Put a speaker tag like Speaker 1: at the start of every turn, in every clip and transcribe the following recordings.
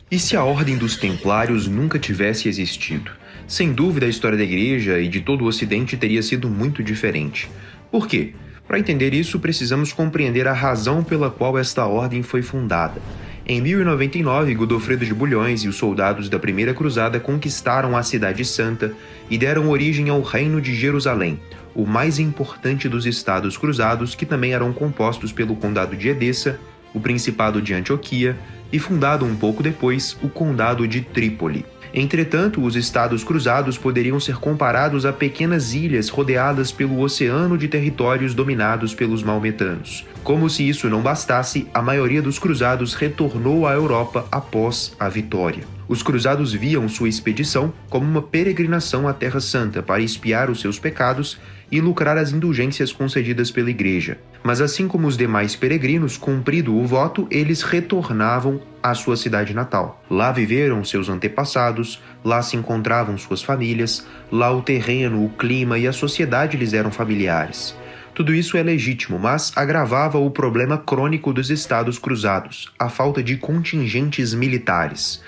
Speaker 1: E se a Ordem dos Templários nunca tivesse existido? Sem dúvida, a história da Igreja e de todo o Ocidente teria sido muito diferente. Por quê? Para entender isso, precisamos compreender a razão pela qual esta ordem foi fundada. Em 1099, Godofredo de Bulhões e os soldados da Primeira Cruzada conquistaram a Cidade Santa e deram origem ao Reino de Jerusalém, o mais importante dos Estados Cruzados, que também eram compostos pelo Condado de Edessa, o Principado de Antioquia e, fundado um pouco depois, o Condado de Trípoli. Entretanto, os Estados Cruzados poderiam ser comparados a pequenas ilhas rodeadas pelo oceano de territórios dominados pelos maometanos. Como se isso não bastasse, a maioria dos cruzados retornou à Europa após a vitória. Os cruzados viam sua expedição como uma peregrinação à Terra Santa para expiar os seus pecados e lucrar as indulgências concedidas pela Igreja. Mas assim como os demais peregrinos, cumprido o voto, eles retornavam à sua cidade natal. Lá viveram seus antepassados, lá se encontravam suas famílias, lá o terreno, o clima e a sociedade lhes eram familiares. Tudo isso é legítimo, mas agravava o problema crônico dos Estados Cruzados, a falta de contingentes militares.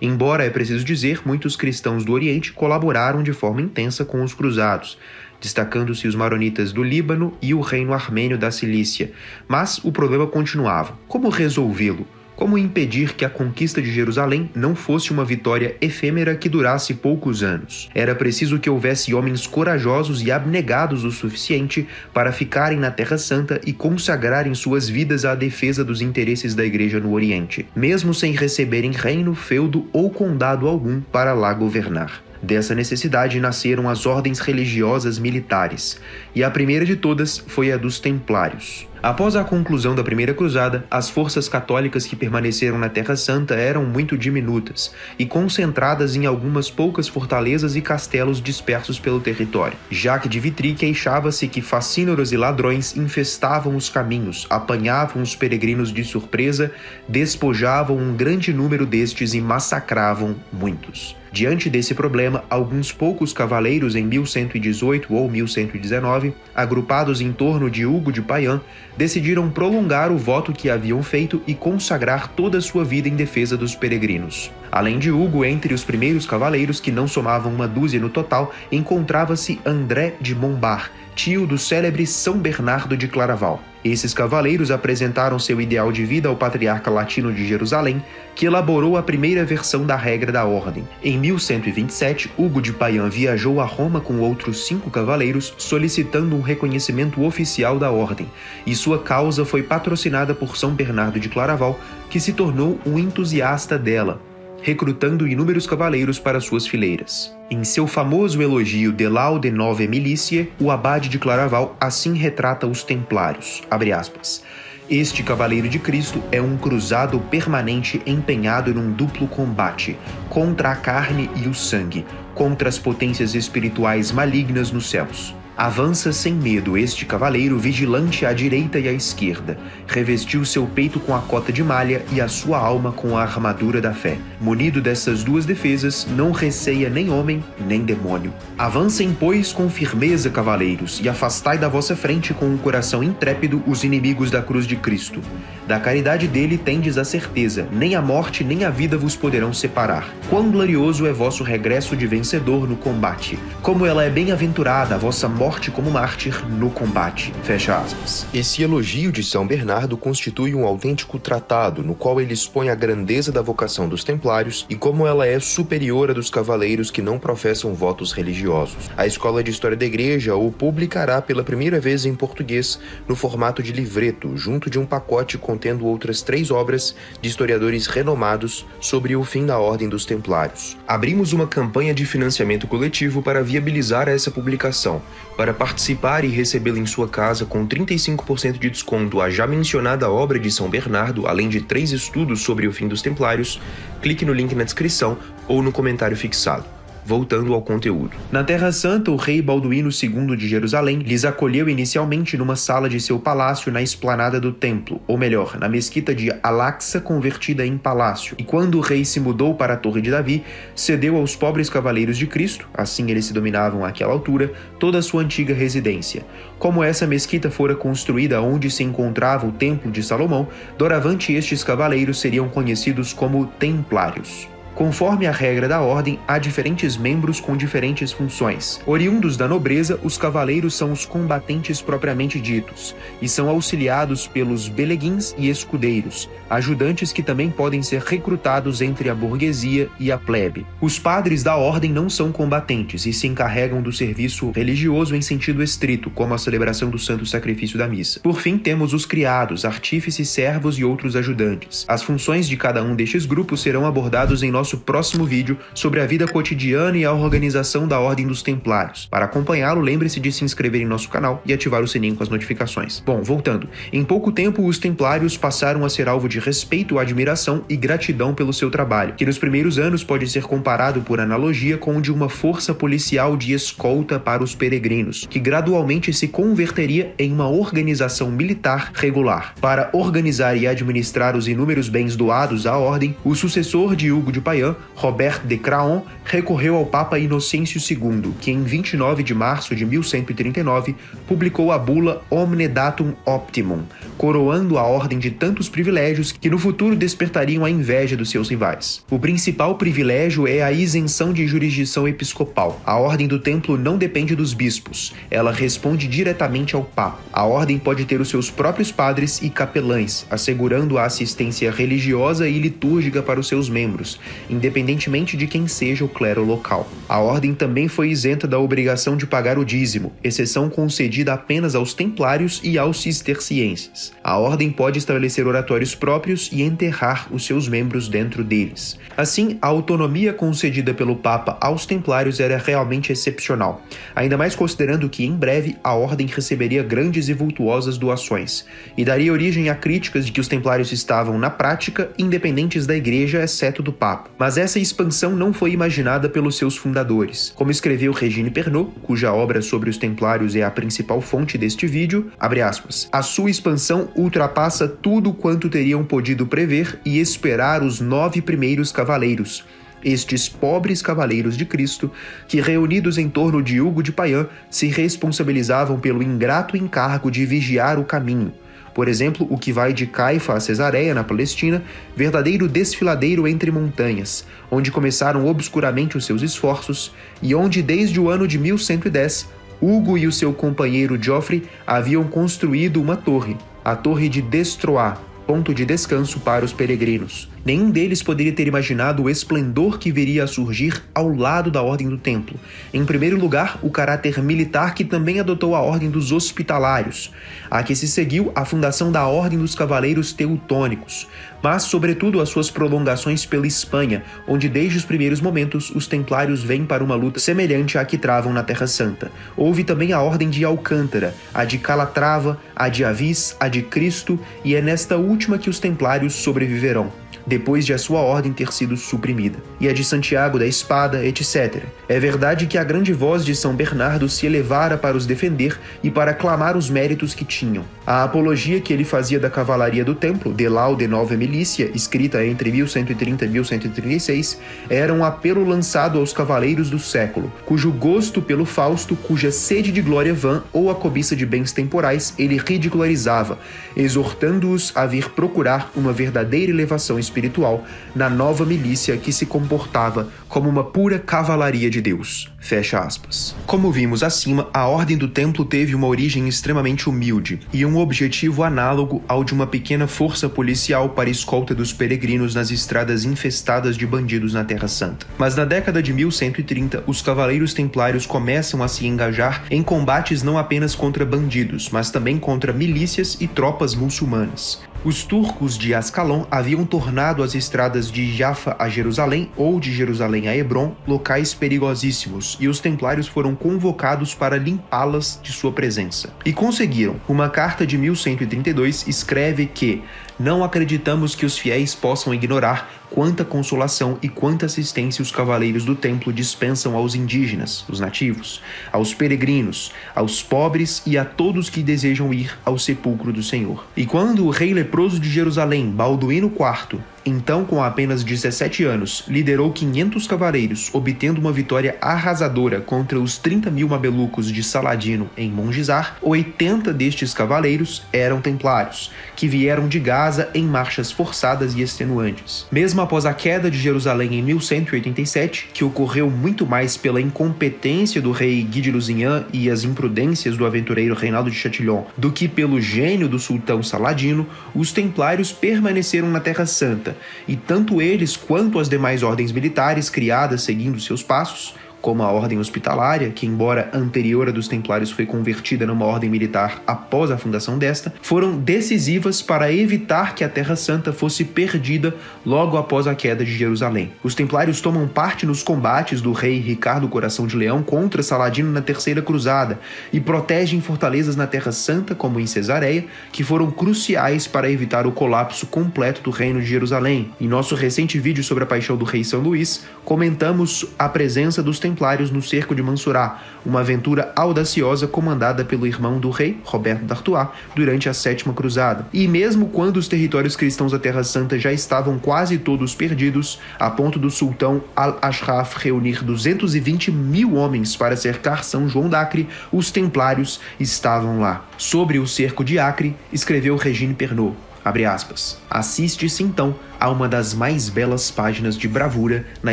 Speaker 1: Embora, é preciso dizer, muitos cristãos do Oriente colaboraram de forma intensa com os cruzados, destacando-se os maronitas do Líbano e o reino armênio da Cilícia. Mas o problema continuava. Como resolvê-lo? Como impedir que a conquista de Jerusalém não fosse uma vitória efêmera que durasse poucos anos? Era preciso que houvesse homens corajosos e abnegados o suficiente para ficarem na Terra Santa e consagrarem suas vidas à defesa dos interesses da Igreja no Oriente, mesmo sem receberem reino, feudo ou condado algum para lá governar. Dessa necessidade nasceram as ordens religiosas militares, e a primeira de todas foi a dos Templários. Após a conclusão da Primeira Cruzada, as forças católicas que permaneceram na Terra Santa eram muito diminutas e concentradas em algumas poucas fortalezas e castelos dispersos pelo território. Jacques de Vitry queixava-se que facínoros e ladrões infestavam os caminhos, apanhavam os peregrinos de surpresa, despojavam um grande número destes e massacravam muitos. Diante desse problema, alguns poucos cavaleiros em 1118 ou 1119, agrupados em torno de Hugo de Payens, decidiram prolongar o voto que haviam feito e consagrar toda a sua vida em defesa dos peregrinos. Além de Hugo, entre os primeiros cavaleiros, que não somavam uma dúzia no total, encontrava-se André de Montbard, tio do célebre São Bernardo de Claraval. Esses cavaleiros apresentaram seu ideal de vida ao patriarca latino de Jerusalém, que elaborou a primeira versão da regra da ordem. Em 1127, Hugo de Payens viajou a Roma com outros 5 cavaleiros, solicitando um reconhecimento oficial da ordem, e sua causa foi patrocinada por São Bernardo de Claraval, que se tornou um entusiasta dela, recrutando inúmeros cavaleiros para suas fileiras. Em seu famoso elogio de Laude Nove Militiae, o abade de Claraval assim retrata os templários, abre aspas, "Este cavaleiro de Cristo é um cruzado permanente empenhado num duplo combate, contra a carne e o sangue, contra as potências espirituais malignas nos céus. Avança sem medo este cavaleiro vigilante à direita e à esquerda. Revestiu seu peito com a cota de malha e a sua alma com a armadura da fé. Munido dessas duas defesas, não receia nem homem, nem demônio. Avancem, pois, com firmeza, cavaleiros, e afastai da vossa frente com um coração intrépido os inimigos da cruz de Cristo. Da caridade dele tendes a certeza, nem a morte nem a vida vos poderão separar. Quão glorioso é vosso regresso de vencedor no combate. Como ela é bem-aventurada a vossa morte como mártir no combate." Fecha aspas. Esse elogio de São Bernardo constitui um autêntico tratado no qual ele expõe a grandeza da vocação dos templários e como ela é superior à dos cavaleiros que não professam votos religiosos. A Escola de História da Igreja o publicará pela primeira vez em português no formato de livreto, junto de um pacote contendo outras 3 obras de historiadores renomados sobre o fim da Ordem dos Templários. Abrimos uma campanha de financiamento coletivo para viabilizar essa publicação. Para participar e recebê-la em sua casa com 35% de desconto a já mencionada obra de São Bernardo, além de 3 estudos sobre o fim dos Templários, clique no link na descrição ou no comentário fixado. Voltando ao conteúdo. Na Terra Santa, o rei Balduíno II de Jerusalém lhes acolheu inicialmente numa sala de seu palácio na esplanada do templo, ou melhor, na mesquita de Al-Aqsa convertida em palácio. E quando o rei se mudou para a Torre de Davi, cedeu aos pobres cavaleiros de Cristo, assim eles se dominavam àquela altura, toda a sua antiga residência. Como essa mesquita fora construída onde se encontrava o Templo de Salomão, doravante estes cavaleiros seriam conhecidos como templários. Conforme a regra da ordem, há diferentes membros com diferentes funções. Oriundos da nobreza, os cavaleiros são os combatentes propriamente ditos, e são auxiliados pelos beleguins e escudeiros, ajudantes que também podem ser recrutados entre a burguesia e a plebe. Os padres da ordem não são combatentes e se encarregam do serviço religioso em sentido estrito, como a celebração do Santo Sacrifício da Missa. Por fim, temos os criados, artífices, servos e outros ajudantes. As funções de cada um destes grupos serão abordados em nosso próximo vídeo sobre a vida cotidiana e a organização da Ordem dos Templários. Para acompanhá-lo, lembre-se de se inscrever em nosso canal e ativar o sininho com as notificações. Bom, voltando. Em pouco tempo, os Templários passaram a ser alvo de respeito, admiração e gratidão pelo seu trabalho, que nos primeiros anos pode ser comparado por analogia com o de uma força policial de escolta para os peregrinos, que gradualmente se converteria em uma organização militar regular. Para organizar e administrar os inúmeros bens doados à ordem, o sucessor de Hugo de Payens, Robert de Craon, recorreu ao Papa Inocêncio II, que em 29 de março de 1139 publicou a bula Omne Datum Optimum, coroando a ordem de tantos privilégios que no futuro despertariam a inveja dos seus rivais. O principal privilégio é a isenção de jurisdição episcopal. A ordem do templo não depende dos bispos, ela responde diretamente ao Papa. A ordem pode ter os seus próprios padres e capelães, assegurando a assistência religiosa e litúrgica para os seus membros, independentemente de quem seja o clero local. A ordem também foi isenta da obrigação de pagar o dízimo, exceção concedida apenas aos templários e aos cistercienses. A ordem pode estabelecer oratórios próprios e enterrar os seus membros dentro deles. Assim, a autonomia concedida pelo Papa aos templários era realmente excepcional, ainda mais considerando que, em breve, a ordem receberia grandes e vultuosas doações, e daria origem a críticas de que os templários estavam, na prática, independentes da igreja, exceto do Papa. Mas essa expansão não foi imaginada pelos seus fundadores. Como escreveu Regine Pernod, cuja obra sobre os templários é a principal fonte deste vídeo, abre aspas, a sua expansão ultrapassa tudo quanto teriam podido prever e esperar os 9 primeiros cavaleiros, estes pobres cavaleiros de Cristo, que reunidos em torno de Hugo de Payens, se responsabilizavam pelo ingrato encargo de vigiar o caminho. Por exemplo, o que vai de Caifa a Cesareia, na Palestina, verdadeiro desfiladeiro entre montanhas, onde começaram obscuramente os seus esforços e onde, desde o ano de 1110, Hugo e o seu companheiro Geoffrey haviam construído uma torre, a Torre de Destroá, ponto de descanso para os peregrinos. Nenhum deles poderia ter imaginado o esplendor que viria a surgir ao lado da Ordem do Templo. Em primeiro lugar, o caráter militar que também adotou a Ordem dos Hospitalários, a que se seguiu a fundação da Ordem dos Cavaleiros Teutônicos, mas, sobretudo, as suas prolongações pela Espanha, onde desde os primeiros momentos os templários vêm para uma luta semelhante à que travam na Terra Santa. Houve também a Ordem de Alcântara, a de Calatrava, a de Avis, a de Cristo, e é nesta última que os templários sobreviverão, depois de a sua ordem ter sido suprimida, e a de Santiago da Espada, etc. É verdade que a grande voz de São Bernardo se elevara para os defender e para clamar os méritos que tinham. A apologia que ele fazia da cavalaria do templo, De Laude Nove Milícia, escrita entre 1130 e 1136, era um apelo lançado aos cavaleiros do século, cujo gosto pelo Fausto, cuja sede de glória vã ou a cobiça de bens temporais ele ridicularizava, exortando-os a vir procurar uma verdadeira elevação espiritual na nova milícia que se comportava como uma pura cavalaria de Deus. Fecha aspas. Como vimos acima, a Ordem do Templo teve uma origem extremamente humilde e um objetivo análogo ao de uma pequena força policial para escolta dos peregrinos nas estradas infestadas de bandidos na Terra Santa. Mas na década de 1130, os cavaleiros templários começam a se engajar em combates não apenas contra bandidos, mas também contra milícias e tropas muçulmanas. Os turcos de Ascalon haviam tornado as estradas de Jaffa a Jerusalém ou de Jerusalém a Hebron locais perigosíssimos, e os templários foram convocados para limpá-las de sua presença. E conseguiram. Uma carta de 1132 escreve que não acreditamos que os fiéis possam ignorar quanta consolação e quanta assistência os cavaleiros do templo dispensam aos indígenas, os nativos, aos peregrinos, aos pobres e a todos que desejam ir ao sepulcro do Senhor. E quando o rei leproso de Jerusalém, Balduíno IV, então com apenas 17 anos, liderou 500 cavaleiros, obtendo uma vitória arrasadora contra os 30.000 mamelucos de Saladino em Mongisar, 80 destes cavaleiros eram templários, que vieram de Gaza em marchas forçadas e extenuantes. Mesmo após a queda de Jerusalém em 1187, que ocorreu muito mais pela incompetência do rei Guy de Lusignan e as imprudências do aventureiro Reinaldo de Chatillon, do que pelo gênio do sultão Saladino, os templários permaneceram na Terra Santa, e tanto eles quanto as demais ordens militares criadas seguindo seus passos, como a ordem hospitalária, que embora anterior à dos templários foi convertida numa ordem militar após a fundação desta, foram decisivas para evitar que a Terra Santa fosse perdida logo após a queda de Jerusalém. Os templários tomam parte nos combates do rei Ricardo Coração de Leão contra Saladino na Terceira Cruzada e protegem fortalezas na Terra Santa, como em Cesareia, que foram cruciais para evitar o colapso completo do reino de Jerusalém. Em nosso recente vídeo sobre a paixão do rei São Luís, comentamos a presença dos templários no cerco de Mansurá, uma aventura audaciosa comandada pelo irmão do rei, Roberto d'Artois, durante a Sétima Cruzada. E mesmo quando os territórios cristãos da Terra Santa já estavam quase todos perdidos, a ponto do sultão Al-Ashraf reunir 220.000 homens para cercar São João d'Acre, os templários estavam lá. Sobre o cerco de Acre, escreveu Regine Pernot, abre aspas, assiste-se então a uma das mais belas páginas de bravura na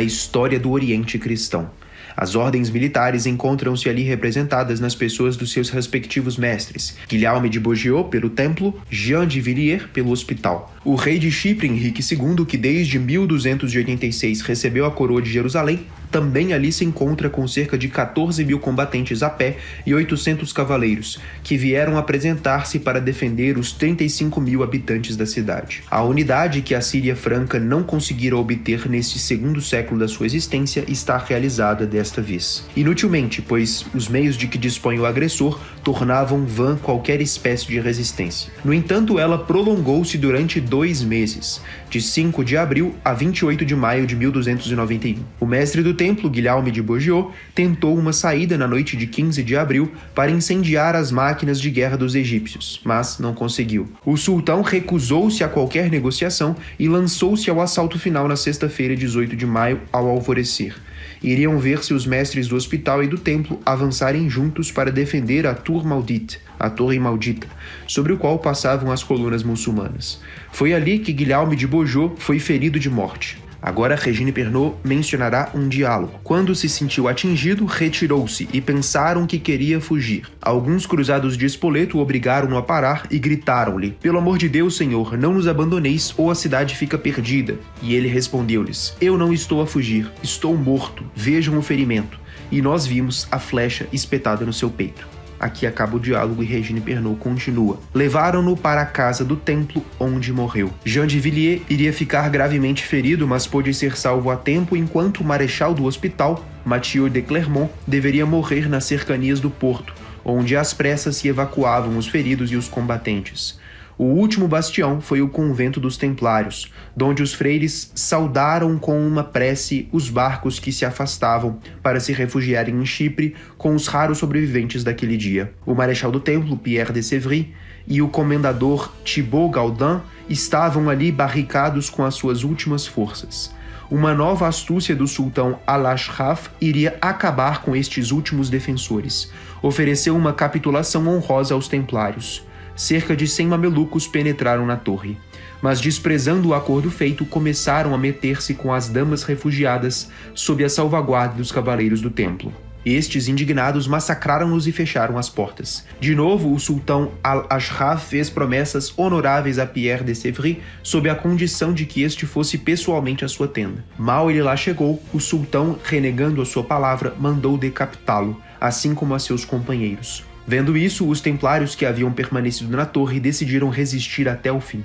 Speaker 1: história do Oriente cristão. As ordens militares encontram-se ali representadas nas pessoas dos seus respectivos mestres, Guilherme de Beaujeu pelo templo, Jean de Villiers pelo hospital. O rei de Chipre, Henrique II, que desde 1286 recebeu a coroa de Jerusalém, também ali se encontra com cerca de 14.000 combatentes a pé e 800 cavaleiros, que vieram apresentar-se para defender os 35.000 habitantes da cidade. A unidade que a Síria Franca não conseguira obter neste segundo século da sua existência está realizada desta vez. Inutilmente, pois os meios de que dispõe o agressor tornavam vã qualquer espécie de resistência. No entanto, ela prolongou-se durante 2 meses, de 5 de abril a 28 de maio de 1291. O mestre do templo, Guilherme de Beaujeu, tentou uma saída na noite de 15 de abril para incendiar as máquinas de guerra dos egípcios, mas não conseguiu. O sultão recusou-se a qualquer negociação e lançou-se ao assalto final na sexta-feira, 18 de maio, ao alvorecer. Iriam ver-se os mestres do hospital e do templo avançarem juntos para defender a Tour Maudite, a Torre Maldita, sobre o qual passavam as colunas muçulmanas. Foi ali que Guilherme de Beaujeu foi ferido de morte. Agora Regine Pernot mencionará um diálogo. Quando se sentiu atingido, retirou-se e pensaram que queria fugir. Alguns cruzados de Spoleto o obrigaram-no a parar e gritaram-lhe: "Pelo amor de Deus, Senhor, não nos abandoneis ou a cidade fica perdida." E ele respondeu-lhes: "Eu não estou a fugir, estou morto, vejam o ferimento." E nós vimos a flecha espetada no seu peito. Aqui acaba o diálogo e Regine Pernot continua. Levaram-no para a casa do templo, onde morreu. Jean de Villiers iria ficar gravemente ferido, mas pôde ser salvo a tempo, enquanto o marechal do hospital, Mathieu de Clermont, deveria morrer nas cercanias do porto, onde às pressas se evacuavam os feridos e os combatentes. O último bastião foi o convento dos Templários, donde os freires saudaram com uma prece os barcos que se afastavam para se refugiarem em Chipre com os raros sobreviventes daquele dia. O marechal do templo, Pierre de Sévry, e o comendador Thibaut Gaudin estavam ali barricados com as suas últimas forças. Uma nova astúcia do sultão Al-Ashraf iria acabar com estes últimos defensores. Ofereceu uma capitulação honrosa aos templários. Cerca de 100 mamelucos penetraram na torre, mas desprezando o acordo feito, começaram a meter-se com as damas refugiadas sob a salvaguarda dos cavaleiros do templo. Estes, indignados, massacraram-os e fecharam as portas. De novo, o sultão Al-Ashraf fez promessas honoráveis a Pierre de Sévry sob a condição de que este fosse pessoalmente à sua tenda. Mal ele lá chegou, o sultão, renegando a sua palavra, mandou decapitá-lo, assim como a seus companheiros. Vendo isso, os templários que haviam permanecido na torre decidiram resistir até o fim.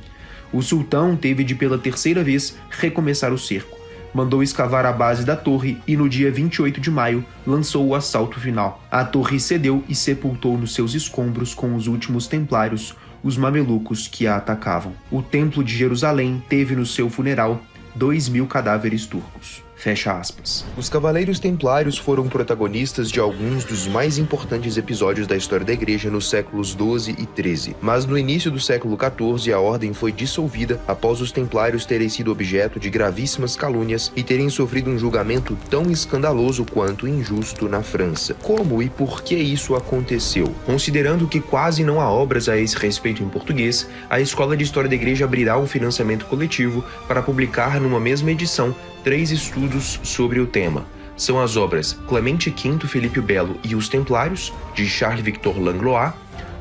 Speaker 1: O sultão teve de pela terceira vez recomeçar o cerco. Mandou escavar a base da torre e no dia 28 de maio lançou o assalto final. A torre cedeu e sepultou nos seus escombros com os últimos templários os mamelucos que a atacavam. O templo de Jerusalém teve no seu funeral 2.000 cadáveres turcos. Fecha aspas. Os Cavaleiros Templários foram protagonistas de alguns dos mais importantes episódios da história da Igreja nos séculos XII e XIII, mas no início do século XIV a ordem foi dissolvida após os Templários terem sido objeto de gravíssimas calúnias e terem sofrido um julgamento tão escandaloso quanto injusto na França. Como e por que isso aconteceu? Considerando que quase não há obras a esse respeito em português, a Escola de História da Igreja abrirá um financiamento coletivo para publicar numa mesma edição 3 estudos sobre o tema. São as obras Clemente V, Felipe o Belo e os Templários, de Charles-Victor Langlois,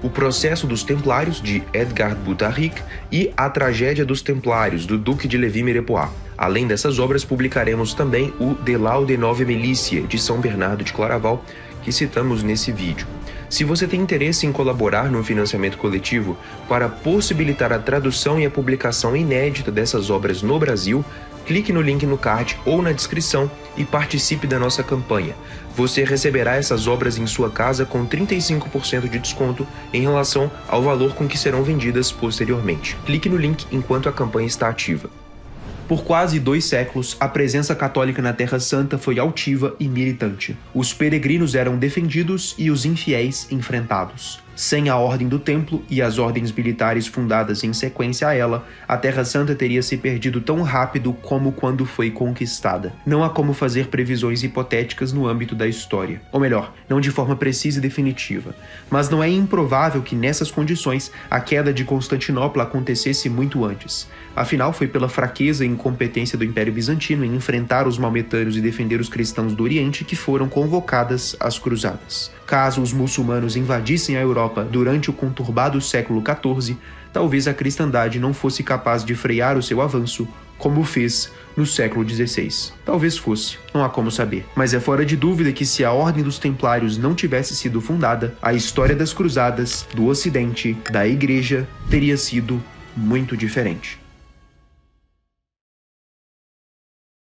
Speaker 1: O Processo dos Templários, de Edgar Butaric, e A Tragédia dos Templários, do Duque de Levis-Mirepoix. Além dessas obras, publicaremos também o De Laude Nove Milícia, de São Bernardo de Claraval, que citamos nesse vídeo. Se você tem interesse em colaborar no financiamento coletivo para possibilitar a tradução e a publicação inédita dessas obras no Brasil, clique no link no card ou na descrição e participe da nossa campanha. Você receberá essas obras em sua casa com 35% de desconto em relação ao valor com que serão vendidas posteriormente. Clique no link enquanto a campanha está ativa. Por quase 2 séculos, a presença católica na Terra Santa foi altiva e militante. Os peregrinos eram defendidos e os infiéis enfrentados. Sem a Ordem do Templo e as ordens militares fundadas em sequência a ela, a Terra Santa teria se perdido tão rápido como quando foi conquistada. Não há como fazer previsões hipotéticas no âmbito da história. Ou melhor, não de forma precisa e definitiva. Mas não é improvável que nessas condições a queda de Constantinopla acontecesse muito antes. Afinal, foi pela fraqueza e incompetência do Império Bizantino em enfrentar os maometanos e defender os cristãos do Oriente que foram convocadas as cruzadas. Caso os muçulmanos invadissem a Europa durante o conturbado século XIV, talvez a cristandade não fosse capaz de frear o seu avanço, como fez no século XVI. Talvez fosse, não há como saber. Mas é fora de dúvida que se a Ordem dos Templários não tivesse sido fundada, a história das cruzadas, do Ocidente, da Igreja, teria sido muito diferente.